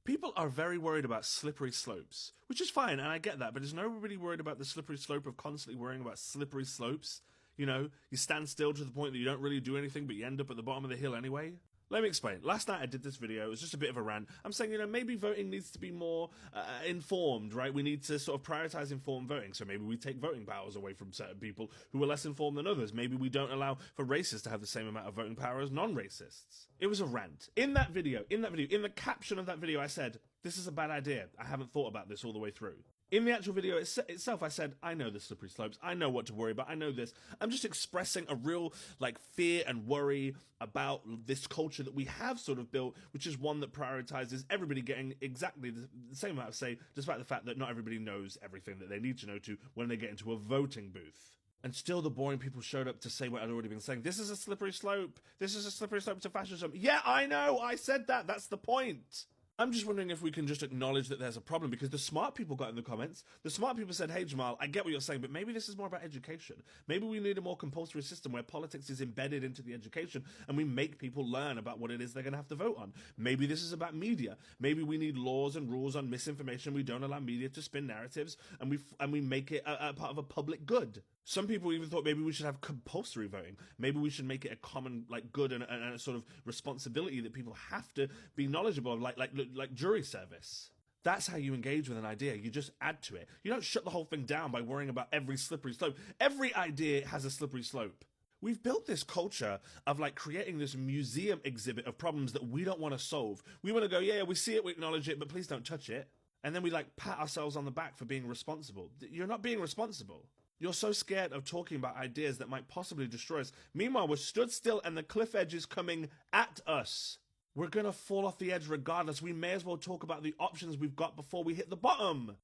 People are very worried about slippery slopes, which is fine, and I get that, but is nobody worried about the slippery slope of constantly worrying about slippery slopes? You know, you stand still to the point that you don't really do anything, but you end up at the bottom of the hill anyway? Let me explain. Last night I did this video. It was just a bit of a rant. I'm saying, maybe voting needs to be more informed, right? We need to sort of prioritize informed voting. So maybe we take voting powers away from certain people who are less informed than others. Maybe we don't allow for racists to have the same amount of voting power as non-racists. It was a rant. In the caption of that video, I said, this is a bad idea. I haven't thought about this all the way through. In the actual video itself, I said, I know the slippery slopes. I know what to worry about. I know this. I'm just expressing a real, fear and worry about this culture that we have sort of built, which is one that prioritizes everybody getting exactly the same amount of say, despite the fact that not everybody knows everything that they need to know to when they get into a voting booth. And still the boring people showed up to say what I'd already been saying. This is a slippery slope. This is a slippery slope to fascism. Yeah, I know. I said that. That's the point. I'm just wondering if we can just acknowledge that there's a problem, because the smart people got in the comments. The smart people said, hey, Jamaal, I get what you're saying, but maybe this is more about education. Maybe we need a more compulsory system where politics is embedded into the education and we make people learn about what it is they're going to have to vote on. Maybe this is about media. Maybe we need laws and rules on misinformation. We don't allow media to spin narratives, and we make it a part of a public good. Some people even thought maybe we should have compulsory voting. Maybe we should make it a common good and a sort of responsibility that people have to be knowledgeable of, like jury service. That's how you engage with an idea. You just add to it. You don't shut the whole thing down by worrying about every slippery slope. Every idea has a slippery slope. We've built this culture of creating this museum exhibit of problems that we don't want to solve. We want to go, yeah, we see it, we acknowledge it, but please don't touch it. And then we pat ourselves on the back for being responsible. You're not being responsible. You're so scared of talking about ideas that might possibly destroy us. Meanwhile, we're stood still and the cliff edge is coming at us. We're going to fall off the edge regardless. We may as well talk about the options we've got before we hit the bottom.